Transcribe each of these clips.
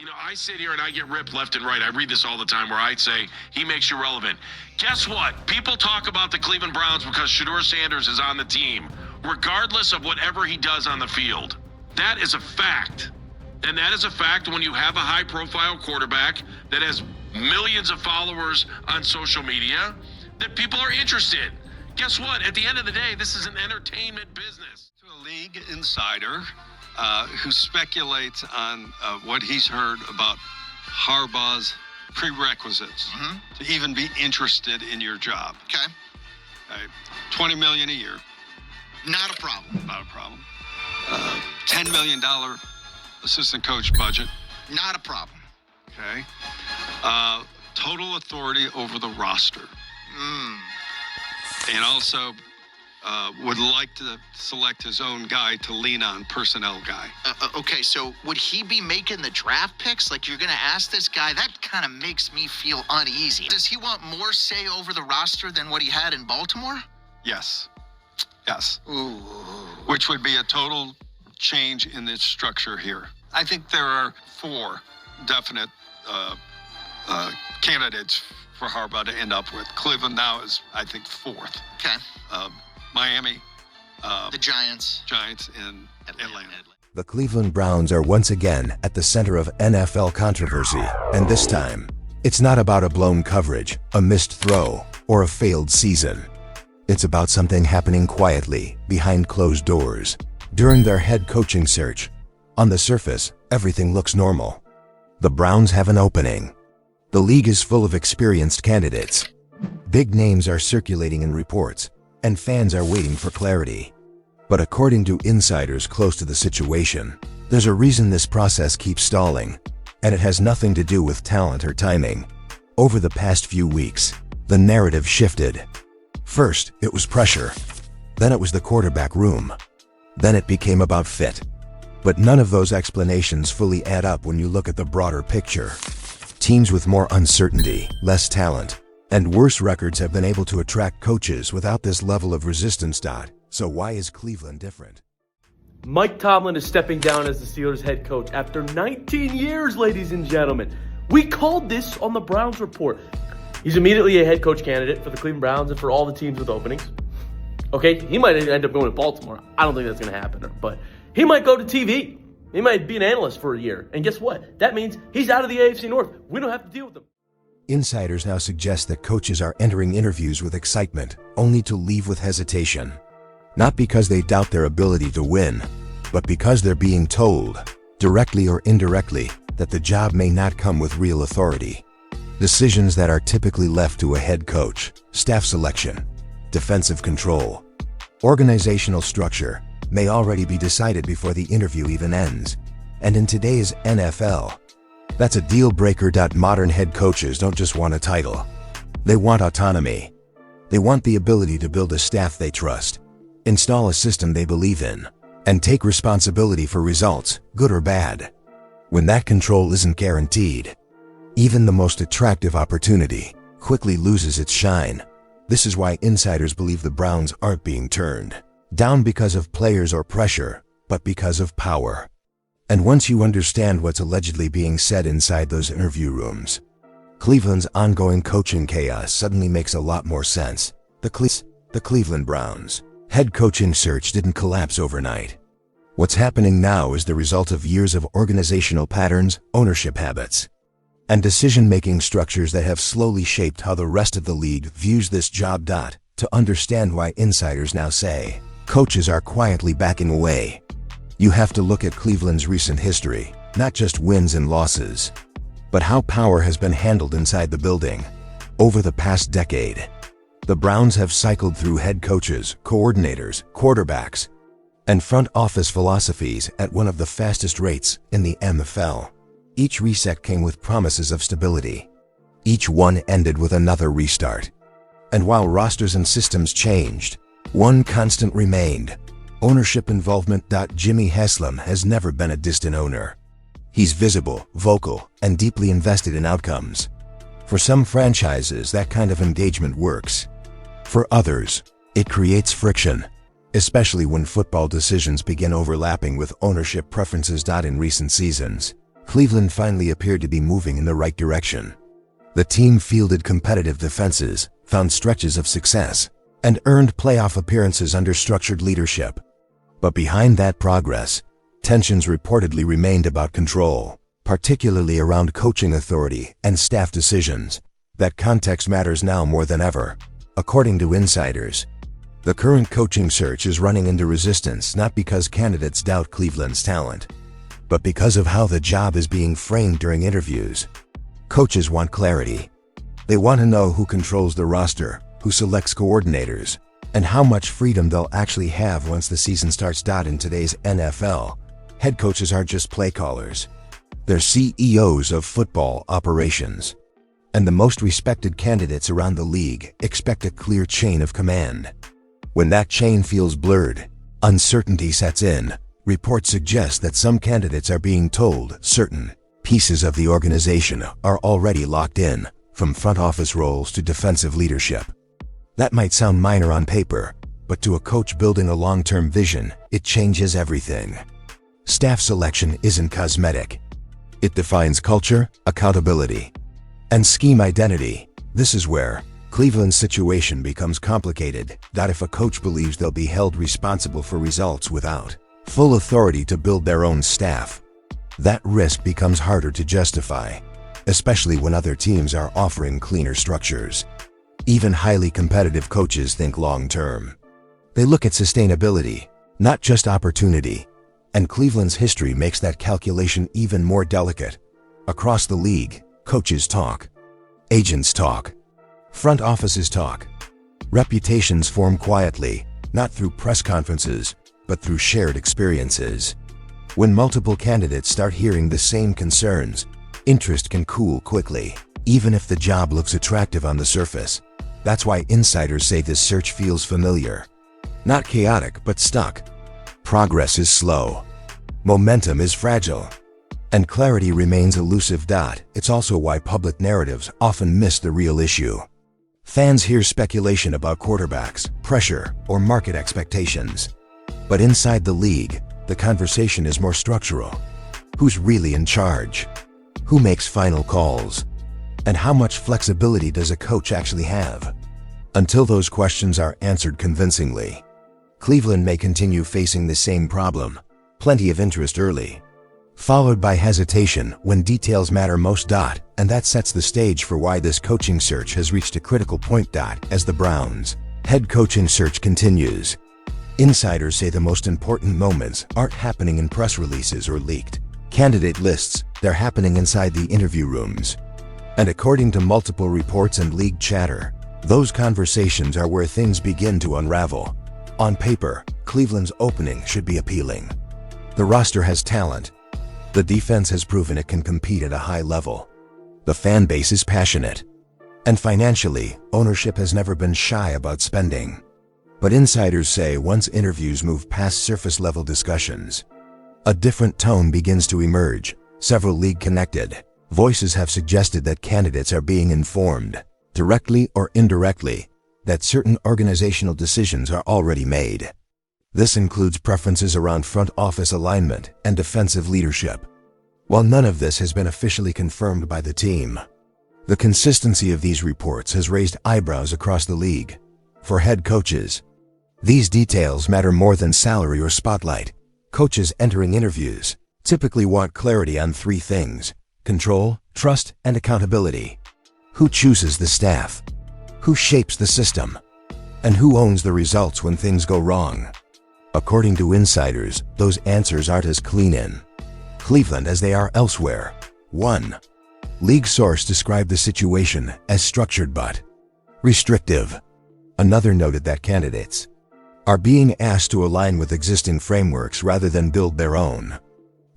You know, I sit here and I get ripped left and right. I read this all the time where I say he makes you relevant. Guess what? People talk about the Cleveland Browns because ShedeurSanders is on the team, regardless of whatever he does on the field. That is a fact. And that is a fact when you have a high-profile quarterback that has millions of followers on social media, that people are interested. Guess what? At the end of the day, this is an entertainment business. To a league insider who speculates on what he's heard about Harbaugh's prerequisites to even be interested in your job. Okay. $20 million a year. Not a problem. Not a problem. $10 million assistant coach budget. Not a problem. Okay. Total authority over the roster. And also would like to select his own guy to lean on, personnel guy. Okay, so would he be making the draft picks? Like, you're going to ask this guy? That kind of makes me feel uneasy. Does he want more say over the roster than what he had in Baltimore? Yes. Yes. Ooh. Which would be a total change in the structure here. I think there are 4 definite candidates for Harbaugh to end up with. Cleveland now is, I think, 4th. Okay. Miami, the Giants, and Atlanta. The Cleveland Browns are once again at the center of NFL controversy, and this time, it's not about a blown coverage, a missed throw, or a failed season. It's about something happening quietly, behind closed doors. During their head coaching search, on the surface, everything looks normal. The Browns have an opening. The league is full of experienced candidates. Big names are circulating in reports, and fans are waiting for clarity. But according to insiders close to the situation, there's a reason this process keeps stalling, and it has nothing to do with talent or timing. Over the past few weeks, the narrative shifted. First, it was pressure. Then it was the quarterback room. Then it became about fit. But none of those explanations fully add up when you look at the broader picture. Teams with more uncertainty, less talent, and worse records have been able to attract coaches without this level of resistance. So why is Cleveland different? Mike Tomlin is stepping down as the Steelers head coach after 19 years, ladies and gentlemen. We called this on the Browns Report. He's immediately a head coach candidate for the Cleveland Browns and for all the teams with openings. Okay, he might end up going to Baltimore. I don't think that's going to happen, but he might go to TV. He might be an analyst for a year. And guess what? That means he's out of the AFC North. We don't have to deal with him. Insiders now suggest that coaches are entering interviews with excitement, only to leave with hesitation. Not because they doubt their ability to win, but because they're being told, directly or indirectly, that the job may not come with real authority. Decisions that are typically left to a head coach, staff selection, defensive control, organizational structure, may already be decided before the interview even ends. And in today's NFL, that's a deal breaker. Modern head coaches don't just want a title. They want autonomy. They want the ability to build a staff they trust, install a system they believe in, and take responsibility for results, good or bad. When that control isn't guaranteed, even the most attractive opportunity quickly loses its shine. This is why insiders believe the Browns aren't being turned down because of players or pressure, but because of power. And once you understand what's allegedly being said inside those interview rooms, Cleveland's ongoing coaching chaos suddenly makes a lot more sense. The Cleveland Browns head coaching search didn't collapse overnight. What's happening now is the result of years of organizational patterns, ownership habits, and decision-making structures that have slowly shaped how the rest of the league views this job. To understand why insiders now say coaches are quietly backing away, you have to look at Cleveland's recent history, not just wins and losses, but how power has been handled inside the building. Over the past decade, the Browns have cycled through head coaches, coordinators, quarterbacks, and front office philosophies at one of the fastest rates in the NFL. Each reset came with promises of stability. Each one ended with another restart. And while rosters and systems changed, one constant remained: ownership involvement. Jimmy Haslam has never been a distant owner. He's visible, vocal, and deeply invested in outcomes. For some franchises, that kind of engagement works. For others, it creates friction, especially when football decisions begin overlapping with ownership preferences. In recent seasons, Cleveland finally appeared to be moving in the right direction. The team fielded competitive defenses, found stretches of success, and earned playoff appearances under structured leadership. But behind that progress, tensions reportedly remained about control, particularly around coaching authority and staff decisions. That context matters now more than ever. According to insiders, the current coaching search is running into resistance not because candidates doubt Cleveland's talent, but because of how the job is being framed during interviews. Coaches want clarity. They want to know who controls the roster, who selects coordinators, and how much freedom they'll actually have once the season starts. In today's NFL, head coaches aren't just play callers. They're CEOs of football operations. And the most respected candidates around the league expect a clear chain of command. When that chain feels blurred, uncertainty sets in. Reports suggest that some candidates are being told certain pieces of the organization are already locked in, from front office roles to defensive leadership. That might sound minor on paper, but to a coach building a long-term vision, it changes everything. Staff selection isn't cosmetic. It defines culture, accountability, and scheme identity. This is where Cleveland's situation becomes complicated. If a coach believes they'll be held responsible for results without full authority to build their own staff, that risk becomes harder to justify, especially when other teams are offering cleaner structures. Even highly competitive coaches think long-term. They look at sustainability, not just opportunity, and Cleveland's history makes that calculation even more delicate. Across the league, coaches talk, agents talk, front offices talk. Reputations form quietly, not through press conferences, but through shared experiences. When multiple candidates start hearing the same concerns, interest can cool quickly, even if the job looks attractive on the surface. That's why insiders say this search feels familiar. Not chaotic, but stuck. Progress is slow. Momentum is fragile. And clarity remains elusive. It's also why public narratives often miss the real issue. Fans hear speculation about quarterbacks, pressure, or market expectations. But inside the league, the conversation is more structural. Who's really in charge? Who makes final calls? And how much flexibility does a coach actually have? Until those questions are answered convincingly, Cleveland may continue facing the same problem: plenty of interest early, followed by hesitation when details matter most. And that sets the stage for why this coaching search has reached a critical point. As the Browns' head coaching search continues, insiders say the most important moments aren't happening in press releases or leaked candidate lists. They're happening inside the interview rooms. And according to multiple reports and league chatter, those conversations are where things begin to unravel. On paper, Cleveland's opening should be appealing. The roster has talent. The defense has proven it can compete at a high level. The fan base is passionate. And financially, ownership has never been shy about spending. But insiders say once interviews move past surface-level discussions, a different tone begins to emerge. Several league-connected voices have suggested that candidates are being informed, directly or indirectly, that certain organizational decisions are already made. This includes preferences around front office alignment and defensive leadership. While none of this has been officially confirmed by the team, the consistency of these reports has raised eyebrows across the league. For head coaches, these details matter more than salary or spotlight. Coaches entering interviews typically want clarity on three things: control, trust, and accountability. Who chooses the staff? Who shapes the system? And who owns the results when things go wrong? According to insiders, those answers aren't as clean in Cleveland as they are elsewhere. One league source described the situation as structured but restrictive. Another noted that candidates are being asked to align with existing frameworks rather than build their own.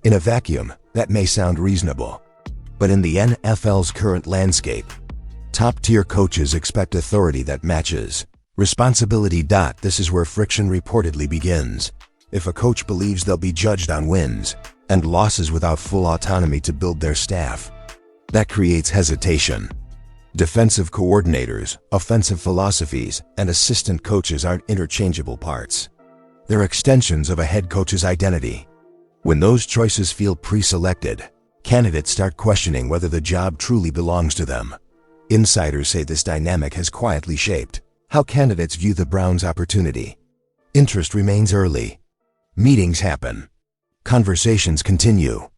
In a vacuum, that may sound reasonable. But in the NFL's current landscape, top-tier coaches expect authority that matches responsibility. This is where friction reportedly begins. If a coach believes they'll be judged on wins and losses without full autonomy to build their staff, that creates hesitation. Defensive coordinators, offensive philosophies, and assistant coaches aren't interchangeable parts. They're extensions of a head coach's identity. When those choices feel pre-selected, Candidates start questioning whether the job truly belongs to them. Insiders say this dynamic has quietly shaped how candidates view the Browns' opportunity. Interest remains early. Meetings happen. Conversations continue.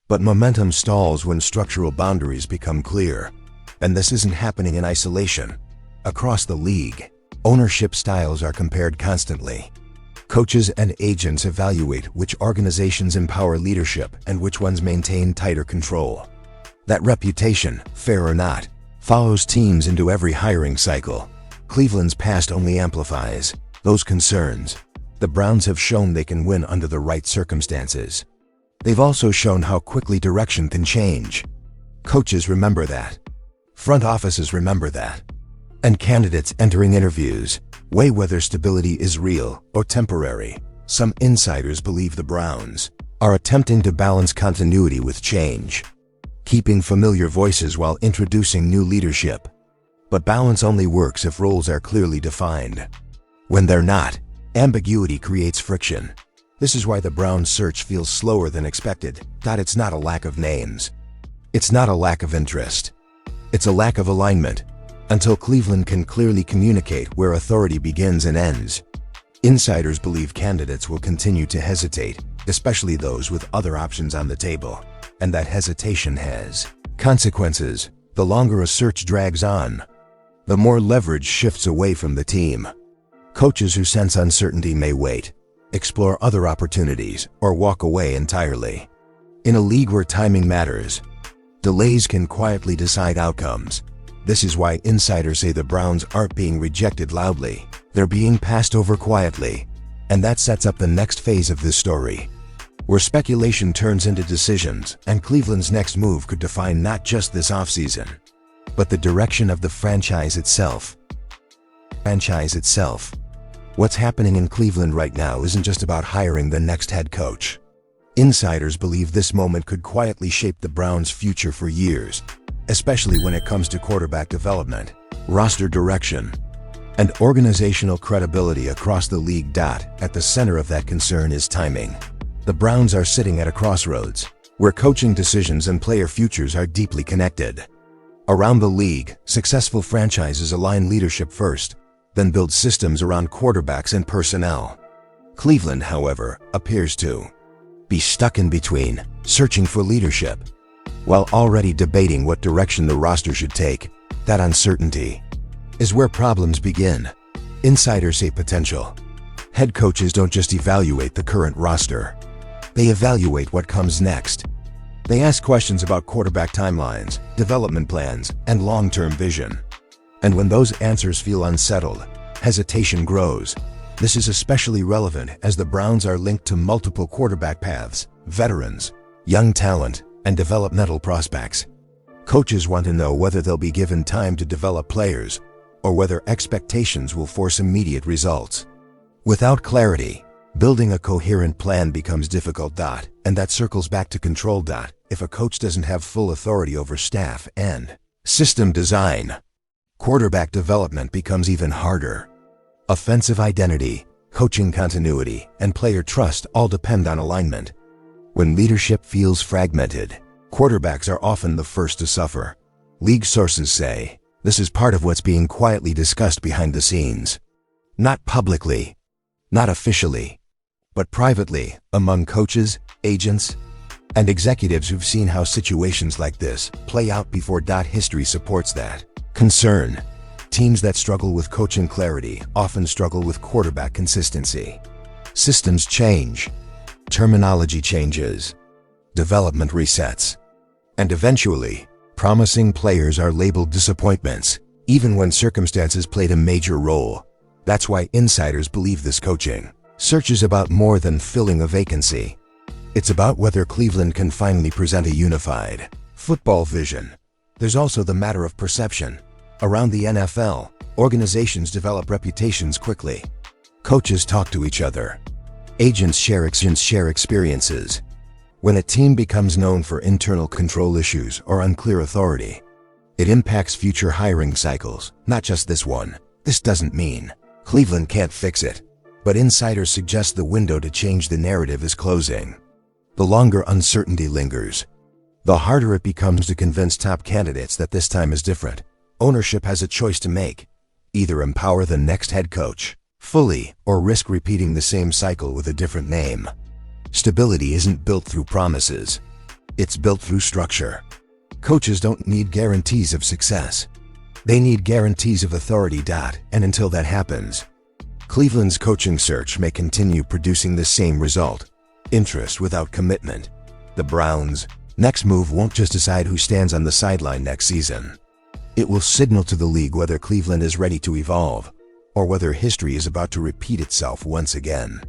But momentum stalls when structural boundaries become clear. And this isn't happening in isolation. Across the league, ownership styles are compared constantly. Coaches and agents evaluate which organizations empower leadership and which ones maintain tighter control. That reputation, fair or not, follows teams into every hiring cycle. Cleveland's past only amplifies those concerns. The Browns have shown they can win under the right circumstances. They've also shown how quickly direction can change. Coaches remember that. Front offices remember that. And candidates entering interviews weigh whether stability is real or temporary. Some insiders believe the Browns are attempting to balance continuity with change, keeping familiar voices while introducing new leadership. But balance only works if roles are clearly defined. When they're not, ambiguity creates friction. This is why the Browns' search feels slower than expected. It's not a lack of names. It's not a lack of interest. It's a lack of alignment. Until Cleveland can clearly communicate where authority begins and ends, insiders believe candidates will continue to hesitate, especially those with other options on the table. And that hesitation has consequences. The longer a search drags on, the more leverage shifts away from the team. Coaches who sense uncertainty may wait, explore other opportunities, or walk away entirely. In a league where timing matters, delays can quietly decide outcomes. This is why insiders say the Browns aren't being rejected loudly. They're being passed over quietly. And that sets up the next phase of this story, where speculation turns into decisions, and Cleveland's next move could define not just this offseason, but the direction of the franchise itself. What's happening in Cleveland right now isn't just about hiring the next head coach. Insiders believe this moment could quietly shape the Browns' future for years, especially when it comes to quarterback development, roster direction, and organizational credibility across the league. At the center of that concern is timing. The Browns are sitting at a crossroads, where coaching decisions and player futures are deeply connected. Around the league, successful franchises align leadership first, then build systems around quarterbacks and personnel. Cleveland, however, appears to be stuck in between, searching for leadership, while already debating what direction the roster should take. That uncertainty is where problems begin. Insiders say potential. Head coaches don't just evaluate the current roster. They evaluate what comes next. They ask questions about quarterback timelines, development plans, and long-term vision. And when those answers feel unsettled, hesitation grows. This is especially relevant as the Browns are linked to multiple quarterback paths, veterans, young talent, and developmental prospects. Coaches want to know whether they'll be given time to develop players, or whether expectations will force immediate results. Without clarity, building a coherent plan becomes difficult. And that circles back to control. If a coach doesn't have full authority over staff and system design, quarterback development becomes even harder. Offensive identity, coaching continuity, and player trust all depend on alignment. When leadership feels fragmented, quarterbacks are often the first to suffer. League sources say this is part of what's being quietly discussed behind the scenes. Not publicly, not officially, but privately among coaches, agents, and executives who've seen how situations like this play out before. History supports that concern. Teams that struggle with coaching clarity often struggle with quarterback consistency. Systems change, terminology changes, development resets, and eventually, promising players are labeled disappointments, even when circumstances played a major role. That's why insiders believe this coaching search is about more than filling a vacancy. It's about whether Cleveland can finally present a unified football vision. There's also the matter of perception. Around the NFL, organizations develop reputations quickly. Coaches talk to each other. Agents share experiences. When a team becomes known for internal control issues or unclear authority, it impacts future hiring cycles, not just this one. This doesn't mean Cleveland can't fix it, but insiders suggest the window to change the narrative is closing. The longer uncertainty lingers, The harder it becomes to convince top candidates that this time is different. Ownership has a choice to make. Either empower the next head coach fully or risk repeating the same cycle with a different name. Stability isn't built through promises. It's built through structure. Coaches don't need guarantees of success. They need guarantees of authority. And until that happens, Cleveland's coaching search may continue producing the same result: interest without commitment. The Browns' next move won't just decide who stands on the sideline next season. It will signal to the league whether Cleveland is ready to evolve, or whether history is about to repeat itself once again.